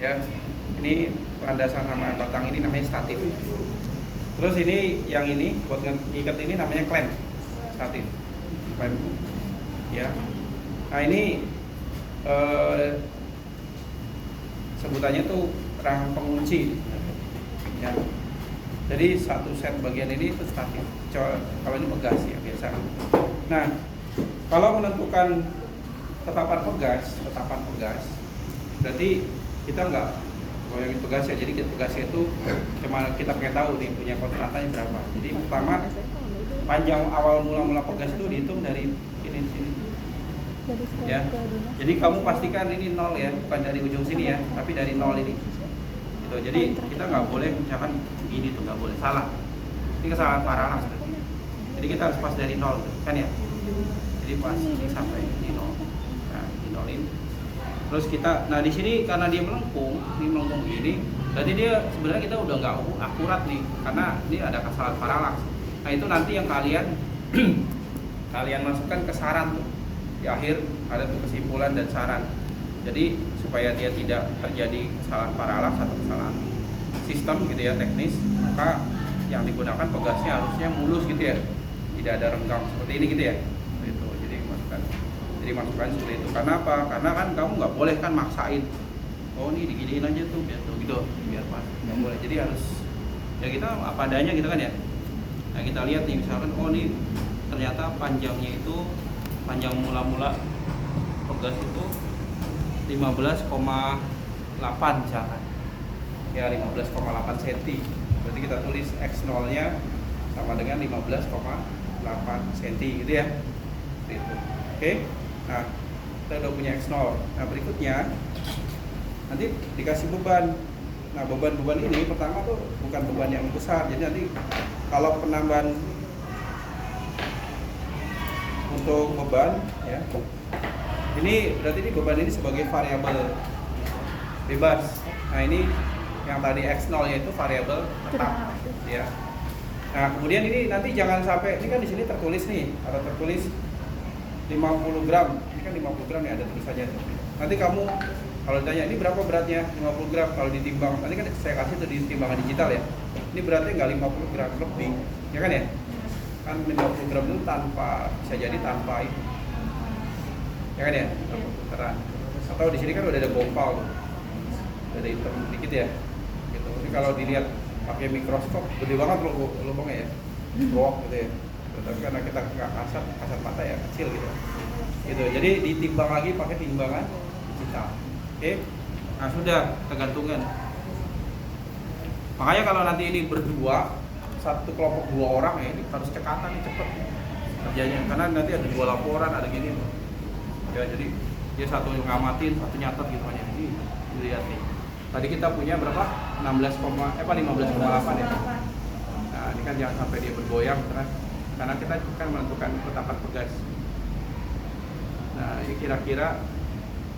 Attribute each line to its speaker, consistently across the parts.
Speaker 1: ya. Ini landasan sama batang ini namanya statif. Terus ini yang ini buat ngikat ini namanya klem statif, klem ya. Nah ini sebutannya tuh rang pengunci ya. Jadi satu set bagian ini itu statif, kalau ini pegas ya biasa. Nah kalau menentukan tetapan pegas berarti kita nggak goyangin pegas ya. Jadi pegasnya itu cuma kita pengen tahu nih punya konstantanya berapa. Jadi pertama panjang awal mula pegas itu dihitung dari sini ya. Jadi kamu pastikan ini 0 ya, bukan dari ujung sini ya, tapi dari 0 ini gitu. Jadi kita nggak boleh misalkan gini tuh, nggak boleh, salah. Ini kesalahan parah sebenarnya. Jadi kita harus pas dari 0 kan ya. Jadi pas ini sampai di 0. Nah, di 0 ini. Terus kita, nah di sini karena dia melengkung ini, berarti dia sebenarnya kita udah nggak akurat nih, karena ini ada kesalahan paralaks. Nah itu nanti yang kalian kalian masukkan ke saran tuh. Di akhir ada tuh kesimpulan dan saran. Jadi supaya dia tidak terjadi kesalahan paralaks atau kesalahan sistem gitu ya, teknis, maka yang digunakan pegasnya harusnya mulus gitu ya, tidak ada renggang seperti ini gitu ya. Gitu. Jadi masukkan seperti itu. Karena apa? Karena kan kamu nggak boleh kan maksain. Oh ini diginiin aja tuh biar tuh gitu, biar pas. Nggak boleh. Jadi harus ya kita apa adanya gitu kan ya. Nah kita lihat nih misalkan, oh nih ternyata panjangnya itu panjang mula-mula pegas itu 15,8 misalkan ya, 15,8 cm. Berarti kita tulis X0 nya sama dengan 15,8 cm gitu ya gitu. Oke. Nah kita udah punya X0. Nah berikutnya nanti dikasih beban. Nah beban ini pertama tuh bukan beban yang besar. Jadi nanti kalau penambahan untuk beban ya, ini berarti ini beban ini sebagai variabel bebas. Nah ini yang tadi X0 nya itu variabel tetap ya. Nah kemudian ini nanti jangan sampai, ini kan di sini tertulis nih, ada tertulis 50 gram. Ini kan 50 gram ya, ada tulisannya. Nanti kamu kalau ditanya ini berapa beratnya, 50 gram, kalau ditimbang, nanti kan saya kasih itu di timbangan digital ya. Ini beratnya nggak 50 gram, lebih ya kan ya. Kan 50 gram itu tanpa, bisa jadi tanpa itu ya kan ya, putaran. Atau di sini kan udah ada gompal tuh, udah ada hitam dikit ya gitu. Ini kalau dilihat pakai mikroskop gede banget lubangnya ya, bohong gitu ya. Tapi karena kita nggak kasat mata ya kecil gitu. Jadi ditimbang lagi pakai timbangan digital. Oke. Nah sudah tergantungan. Makanya kalau nanti ini berdua, satu kelompok 2 orang ya, ini harus cekatan nih, cepet kerjanya, karena nanti ada 2 laporan, ada gini ya. Jadi dia satu ngamatin, satu nyatet gitu aja. Ini dilihat nih, tadi kita punya berapa? 15,8 ya. Nah ini kan jangan sampai dia bergoyang karena kita kan menentukan tetapan pegas. Nah ini kira-kira,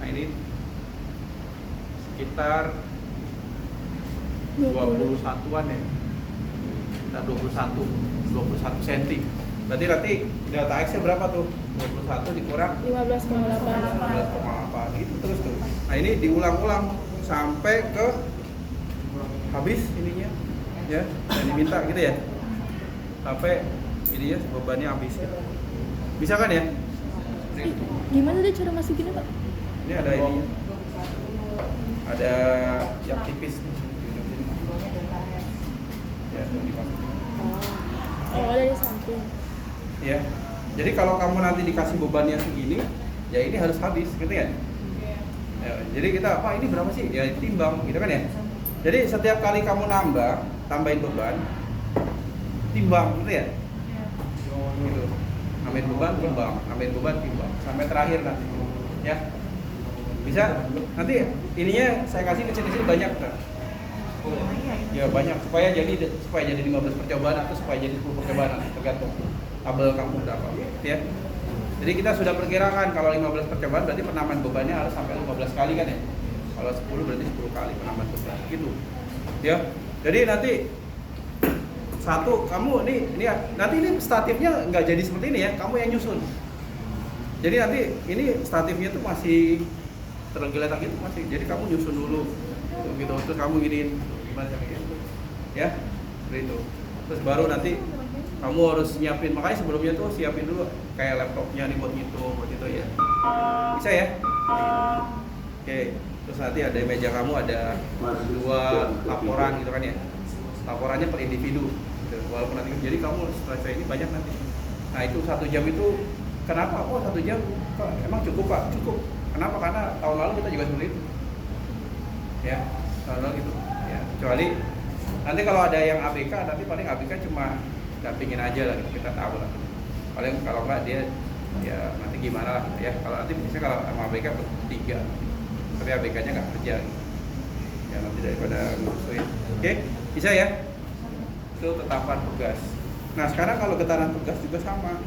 Speaker 1: nah ini sekitar 21-an ya. Nah 21 cm. Berarti nanti delta X nya berapa tuh? 21 dikurang 15,8 gitu terus tuh. Nah ini diulang-ulang sampai ke habis ininya ya, yang diminta gitu ya, sampai ini ya bebannya habis gitu. Bisa kan ya?
Speaker 2: Gimana deh cara masukinnya Pak?
Speaker 1: Ini ada ini, ada yang tipis nih. Ya, dimasukin.
Speaker 2: Oh, dari samping.
Speaker 1: Ya. Jadi kalau kamu nanti dikasih bebannya segini, ya ini harus habis, gitu ya. Ya jadi kita, apa ini berapa sih? Ya timbang, gitu kan ya. Jadi setiap kali kamu tambahin beban, timbang, gitu ya. Gitu. Nambahin beban, timbang, sampai terakhir nanti. Ya. Bisa? Nanti ininya saya kasih kecil-kecil banyak kan? Ya banyak, supaya jadi 15 percobaan atau supaya jadi 10 percobaan, tergantung tabel kamu berapa ya. Jadi kita sudah perkirakan kalau 15 percobaan berarti penambahan bebannya harus sampai 15 kali kan ya. Kalau 10 berarti 10 kali penambahan beban gitu. Ya. Jadi nanti satu kamu ini nanti ini statifnya nggak jadi seperti ini ya, kamu yang nyusun. Jadi nanti ini statifnya tuh masih tergeletak gitu masih. Jadi kamu nyusun dulu gitu. Terus kamu giniin gimana caranya? Ya, seperti itu. Terus baru nanti kamu harus nyiapin, makanya sebelumnya tuh siapin dulu kayak laptopnya nih buat itu ya. Bisa ya? Oke. Terus nanti ada meja kamu ada 2 laporan gitu kan ya. Laporannya per individu. Gitu. Walaupun nanti jadi kamu setelah ini banyak nanti. Nah itu 1 jam itu kenapa? Oh 1 jam kok emang cukup Pak? Cukup. Kenapa? Karena tahun lalu kita juga seperti itu. Ya, tahun lalu gitu. Ya, kecuali nanti kalau ada yang ABK, nanti paling ABK cuma dampingin aja lah, kita tahu lah. Paling kalau enggak dia ya nanti gimana lah gitu ya. Kalau nanti misalnya kalau sama ABK bertiga, tapi ABK-nya nggak kerja. Gitu. Ya nanti daripada ngurusin. Oke, bisa ya? Itu tetapan tugas. Nah sekarang kalau getaran tugas juga sama.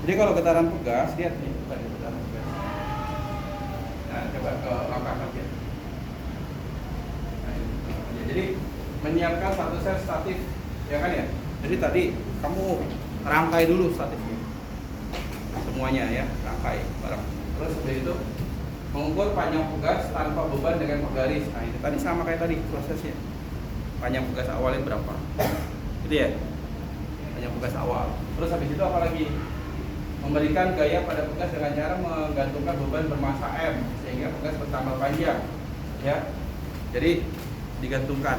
Speaker 1: Jadi kalau getaran tugas, lihat nih, bukan getaran tugas. Nah coba ke langkah kerja. Jadi menyiapkan satu sel statif, ya kan ya. Jadi tadi kamu rangkai dulu statifnya, semuanya ya, rangkai bareng. Terus setelah itu mengukur panjang tugas tanpa beban dengan penggaris. Nah ini tadi sama kayak tadi prosesnya. Panjang tugas awalnya berapa? Gitu ya. Panjang tugas awal. Terus habis itu apa lagi? Memberikan gaya pada tugas dengan cara menggantungkan beban bermassa M sehingga tugas bertambah panjang. Ya. Jadi digantungkan,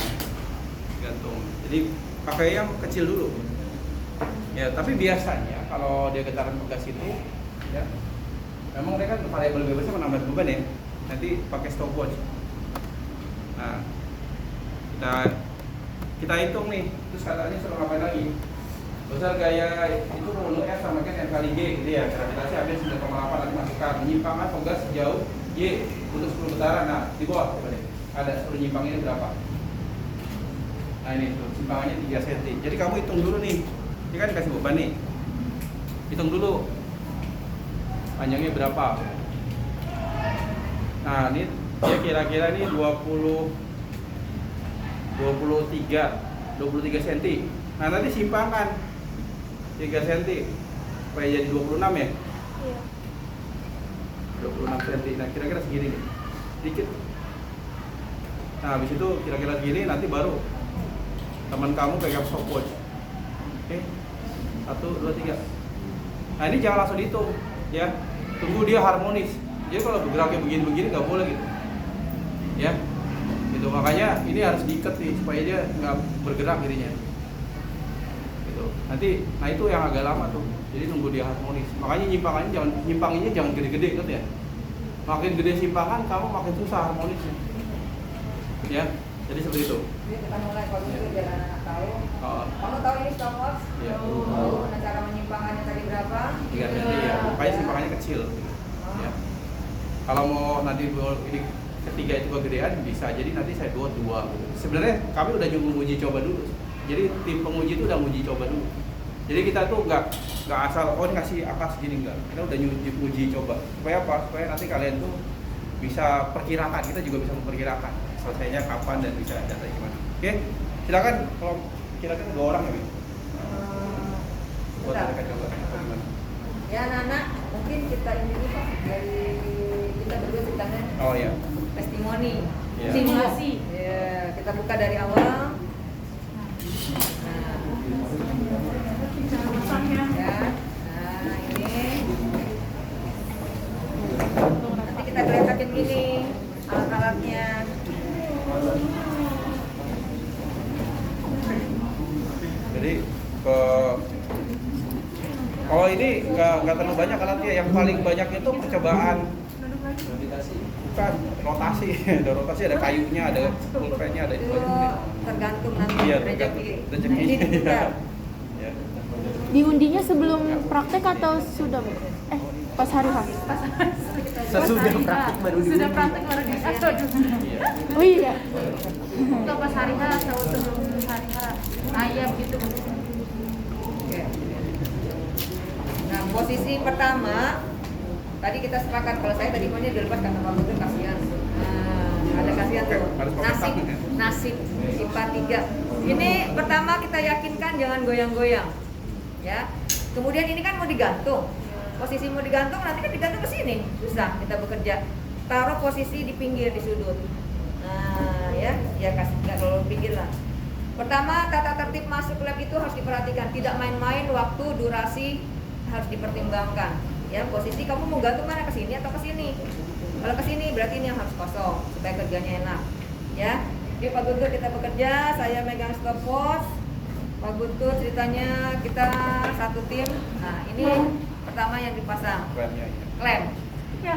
Speaker 1: gantung. Jadi pakai yang kecil dulu. Ya, tapi biasanya kalau dia getaran tugas itu, ya, memang dia kan variabel bebasnya menambah beban ya. Nanti pakai stopwatch. Nah, kita hitung nih. Terus katanya suruh ngapain lagi? Besar gaya itu rule F sama kan N kali G, gitu ya. Gravitasi ambil 9,8 nanti masukkan. Menyimpangkan tugas sejauh Y untuk 10 getaran. Nah, di bawah coba deh. Ada 10 nyimpang ini berapa? Nah ini tuh, simpangannya 3 cm. Jadi kamu hitung dulu nih. Ini kan dikasih beban nih. Hitung dulu panjangnya berapa. Nah ini dia kira-kira ini 23 cm. Nah nanti simpangan 3 cm supaya jadi 26 ya.
Speaker 2: Iya.
Speaker 1: 26 cm. Nah kira-kira segini nih. Dikit. Nah habis itu kira-kira segini nanti baru teman kamu pegang stopwatch. Oke. 1, 2, 3. Nah ini jangan langsung dihitung ya. Tunggu dia harmonis. Jadi kalau bergeraknya begini-begini nggak boleh gitu. Ya. Gitu makanya ini harus diikat nih supaya dia nggak bergerak dirinya. Gitu. Nanti nah itu yang agak lama tuh. Jadi nunggu dia harmonis. Makanya nyimpanginnya jangan gede-gede gitu ya. Makin gede simpangan kamu makin susah harmonisnya. Ya, jadi seperti itu.
Speaker 3: Jadi kita mulai kalau itu biar anak-anak tahu.
Speaker 1: Oh.
Speaker 3: Kamu tahu ini stopwatch?
Speaker 1: Iya.
Speaker 3: Tahu. Nah cara menyimpangkannya tadi berapa?
Speaker 1: 3 cm ya, supaya simpangannya kecil. Ya. Kalau mau nanti ini ketiga itu kegedean bisa, jadi nanti saya buat 2. Sebenarnya kami udah uji coba dulu. Jadi tim penguji itu udah uji coba dulu. Jadi kita tuh nggak asal ini ngasih apa segini enggak. Kita udah uji coba. Supaya apa? Supaya nanti kalian tuh bisa perkirakan, kita juga bisa memperkirakan selesainya kapan dan bisa data gimana. Oke, silakan kalau kira-kira 2 orang ya, Bi. Buat mereka coba gimana.
Speaker 3: Ya anak-anak, mungkin kita ini dulu Pak, dari kita berdua ceritanya.
Speaker 1: Oh ya.
Speaker 3: Testimoni.
Speaker 1: Iya.
Speaker 3: Simulasi. Ya, kita buka dari awal. Ya. Nah, ini. Nanti kita geletakin gini alat-alatnya.
Speaker 1: Jadi kalau ini nggak terlalu banyak alatnya, yang paling banyak itu percobaan bukan rotasi. Ada rotasi, ada kayunya, ada pulpennya, ada itu
Speaker 3: Itu tergantung nanti
Speaker 1: Iya,
Speaker 3: rezeki.
Speaker 1: rezeki.
Speaker 3: Nah, ini kita.
Speaker 1: Ya.
Speaker 2: Diundinya sebelum praktek atau sudah, Bu? Pas hari H?
Speaker 1: Sesudah praktik baru diundi.
Speaker 4: Sudah praktek baru di
Speaker 1: Iya.
Speaker 2: Oh iya.
Speaker 4: Untuk pas hari H atau sebelum hari H ayam gitu.
Speaker 3: Oke. Nah, posisi pertama tadi kita sepakat kalau saya tadi maunya dilepas kata Pak Betul kasihan. Nah, ada kasihan tuh.
Speaker 1: Harus pakai
Speaker 3: Nasib,
Speaker 1: tangan, ya?
Speaker 3: nasib IPA 3. Ini pertama kita yakinkan jangan goyang-goyang. Ya. Kemudian ini kan mau digantung. Posisi mau digantung nanti kan digantung ke sini. Susah kita bekerja. Taruh posisi di pinggir di sudut. Nah, ya kasih nggak terlalu pikir lah. Pertama, tata tertib masuk lab itu harus diperhatikan, tidak main-main, waktu, durasi harus dipertimbangkan. Ya, posisi kamu mau gantung mana, ke sini atau ke sini? Kalau ke sini berarti ini yang harus kosong supaya kerjanya enak. Ya, di Pak Guntur kita bekerja, saya megang stopwatch. Pak Guntur ceritanya kita satu tim. Nah, ini pertama yang dipasang
Speaker 1: Klemnya ya.
Speaker 3: klem.
Speaker 4: Ya.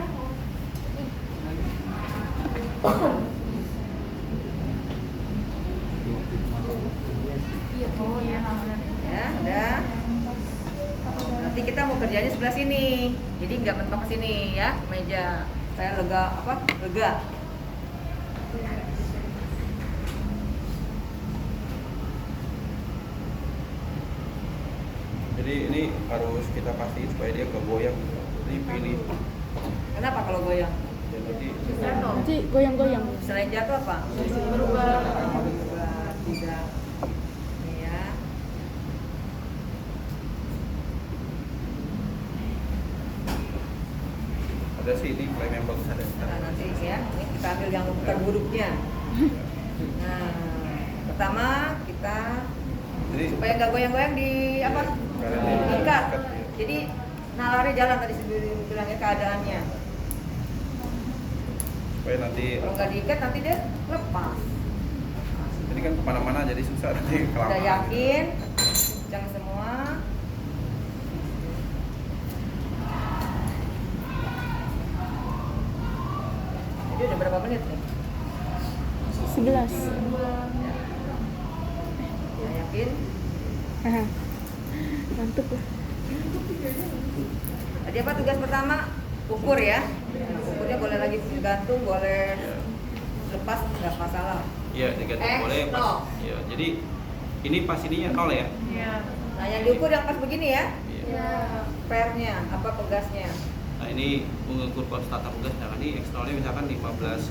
Speaker 4: Oh iya.
Speaker 3: Ya, udah. Nanti kita mau kerjanya sebelah sini, jadi nggak mentok ke sini ya, ke meja. Saya lega.
Speaker 1: Jadi ini harus kita pastiin supaya dia gak goyang. Ini pilih.
Speaker 3: Kenapa kalau goyang?
Speaker 1: Ya, nanti
Speaker 2: Nanti goyang-goyang.
Speaker 3: Selain jatuh apa?
Speaker 4: Berubah.
Speaker 3: Tidak. Ini ya.
Speaker 1: ada sih ini klaim yang bagus ada.
Speaker 3: Nah, nanti ya, ini kita ambil yang terburuknya. Nah, pertama kita
Speaker 1: Jadi
Speaker 3: supaya nggak goyang-goyang di apa?
Speaker 1: Karetnya
Speaker 3: Diikat.
Speaker 1: diikat, ya.
Speaker 3: Jadi nalarnya jalan tadi sendiri bilangnya keadaannya.
Speaker 1: supaya nanti
Speaker 3: Kalau nggak diikat nanti dia lepas.
Speaker 1: ini kan kemana-mana jadi susah nanti
Speaker 3: Udah
Speaker 1: kelamaan.
Speaker 3: yakin? Jangan semua. Jadi udah berapa menit nih?
Speaker 2: 11.
Speaker 3: Ya, yakin?
Speaker 2: Haha. Ngantuk lah.
Speaker 3: Tadi apa tugas pertama? Ukur ya. Ukurnya boleh lagi gantung, boleh lepas, nggak masalah.
Speaker 1: Iya, digantung boleh pas.
Speaker 3: nol.
Speaker 1: Iya, jadi ini pas ininya 0 ya.
Speaker 4: Iya.
Speaker 3: Nah, yang diukur yang pas begini ya,
Speaker 1: Iya.
Speaker 4: Iya.
Speaker 3: pairnya, apa pegasnya.
Speaker 1: Nah, ini mengukur konstanta pegas, misalkan ini eksternalnya misalkan 15.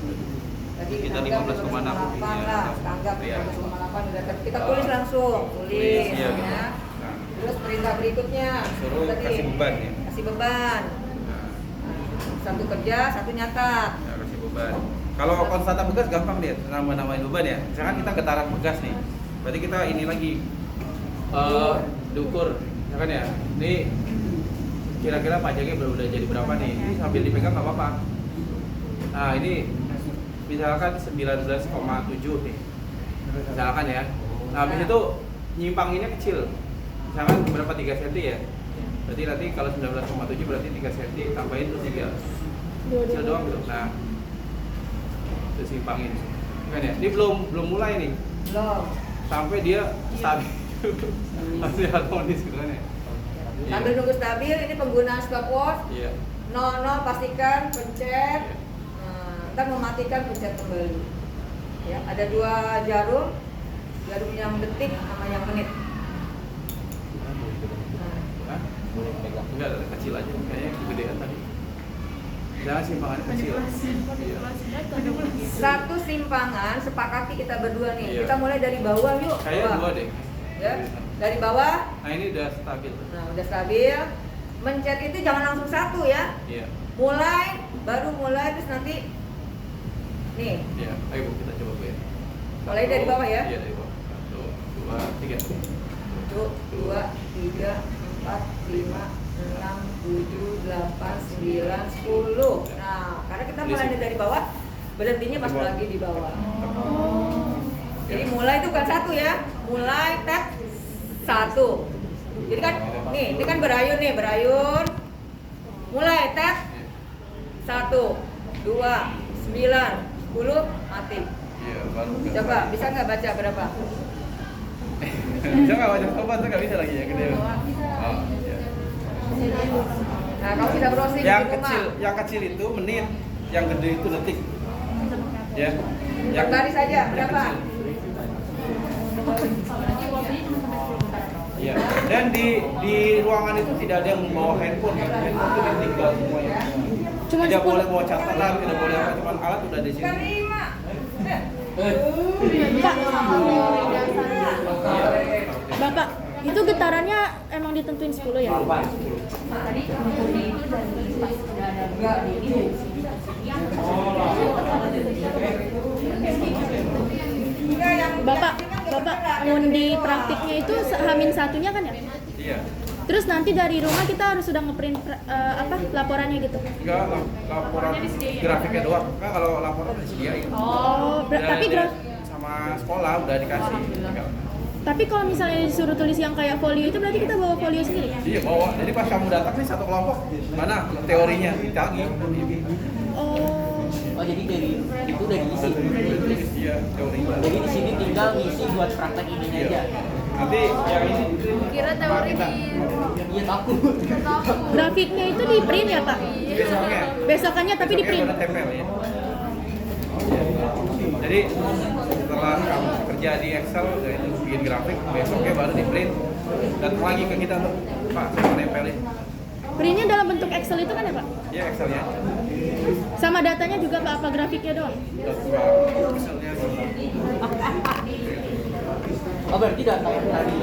Speaker 3: Tadi
Speaker 1: Kita
Speaker 3: anggap
Speaker 1: 15,6.
Speaker 3: 15,8 lah, anggap
Speaker 1: Iya.
Speaker 3: 15,8 udah kita tulis langsung, tulis
Speaker 1: Iya, gitu.
Speaker 3: ya.
Speaker 1: Nah,
Speaker 3: Terus perintah berikutnya,
Speaker 1: suruh
Speaker 3: tadi,
Speaker 1: kasih beban ya.
Speaker 3: kasih beban.
Speaker 1: Nah,
Speaker 3: Satu kerja, satu nyatat.
Speaker 1: ya, kasih beban. Kalau konstanta pegas gampang dia, namain beban ya. Misalkan kita getaran pegas nih. Berarti kita ini lagi diukur, ya kan ya. Ini kira-kira pajaknya udah jadi berapa nih? Ini sambil dipegang nggak apa-apa. Nah, ini misalkan 19,7 nih. Misalkan ya. Nah, habis itu nyimpanginnya kecil. Misalkan berapa 3 cm ya? Berarti nanti kalau 19,7 berarti 3 cm tambahin tuh 3 kecil doang gitu. Nah, terus simpangin. Kan ya? Ini belum mulai nih.
Speaker 3: Belum.
Speaker 1: Sampai dia stabil. Masih harmonis gitu kan ya.
Speaker 3: Sambil nunggu stabil, ini penggunaan stopwatch.
Speaker 1: Iya.
Speaker 3: 00 pastikan pencet.
Speaker 1: Iya.
Speaker 3: Ntar mematikan pencet kembali. Ya, ada 2 jarum yang detik sama yang menit.
Speaker 1: Hah? Enggak, ada kecil aja. Kayaknya kegedean tadi. Jangan simpangannya kecil. Iya.
Speaker 3: Satu simpangan sepakati kita berdua nih.
Speaker 1: Iya.
Speaker 3: Kita mulai dari bawah yuk.
Speaker 1: Kayaknya
Speaker 3: Bawah.
Speaker 1: 2 deh.
Speaker 3: Ya. Dari bawah.
Speaker 1: Nah, ini udah stabil.
Speaker 3: Nah, udah stabil. Mencet itu jangan langsung satu ya.
Speaker 1: Iya.
Speaker 3: Baru mulai terus nanti nih.
Speaker 1: Iya. Ayo Bu, kita coba Bu ya.
Speaker 3: Mulai dari bawah ya?
Speaker 1: Iya, dari bawah. 1, 2, 3.
Speaker 3: 1, 2, 3, 4, 5, 6, 7, 8, 9, 10. Nah, karena kita mulai dari bawah, berhentinya pas lagi di bawah. Jadi mulai itu bukan satu ya, mulai tap 1. Jadi kan, nih, ini kan berayun nih, berayun. Mulai tap 1, 2, 9, 10, mati.
Speaker 1: Iya, baru.
Speaker 3: Coba, bisa nggak baca berapa?
Speaker 1: Bisa nggak wajah sobat tuh nggak bisa lagi ya gede. Oh, iya.
Speaker 3: Nah, kamu bisa browsing
Speaker 1: Yang
Speaker 3: di rumah.
Speaker 1: kecil itu menit, yang gede itu detik. Ya.
Speaker 3: Per baris saja,
Speaker 1: yang
Speaker 3: berapa?
Speaker 1: kecil. Iya. Dan di ruangan itu tidak ada yang membawa handphone ya. Handphone itu ditinggal semuanya.
Speaker 2: Cuma
Speaker 1: Tidak
Speaker 2: 10.
Speaker 1: boleh bawa catatan, tidak boleh apa, cuma alat udah di sini.
Speaker 3: Kelima.
Speaker 2: Bapak, itu getarannya emang ditentuin 10 ya?
Speaker 4: Tadi itu dari pas udah ada
Speaker 3: Enggak,
Speaker 4: ini.
Speaker 2: ngundi praktiknya itu Hamin satunya kan ya?
Speaker 1: Iya.
Speaker 2: Terus nanti dari rumah kita harus sudah ngeprint laporannya gitu.
Speaker 1: Enggak, laporan grafiknya doang. Kan kalau laporan udah disediain.
Speaker 2: Tapi
Speaker 1: sama sekolah udah dikasih. Tinggal.
Speaker 2: tapi kalau misalnya disuruh tulis yang kayak folio itu berarti kita bawa folio sendiri?
Speaker 1: Iya bawa. Jadi pas kamu datang nih satu kelompok, mana teorinya ditagi.
Speaker 5: Oh jadi dari itu udah diisi.
Speaker 1: Iya teorinya.
Speaker 5: Jadi di sini tinggal ngisi buat praktek ini aja.
Speaker 1: Nanti yang ini
Speaker 4: Kira teori di
Speaker 5: Iya takut.
Speaker 2: Grafiknya itu di print ya Pak?
Speaker 1: besoknya.
Speaker 2: Besokannya tapi di print?
Speaker 1: Besoknya baru tempel ya. Jadi setelah kamu kerja di Excel, itu bikin grafik, besoknya baru di print. Datang lagi ke kita tuh, Pak, saya mau nempelin.
Speaker 2: Printnya dalam bentuk Excel itu kan ya Pak?
Speaker 1: Ya Excelnya.
Speaker 2: Sama datanya juga Pak, apa grafiknya doang?
Speaker 1: Excelnya sih.
Speaker 5: Oh berarti data yang tadi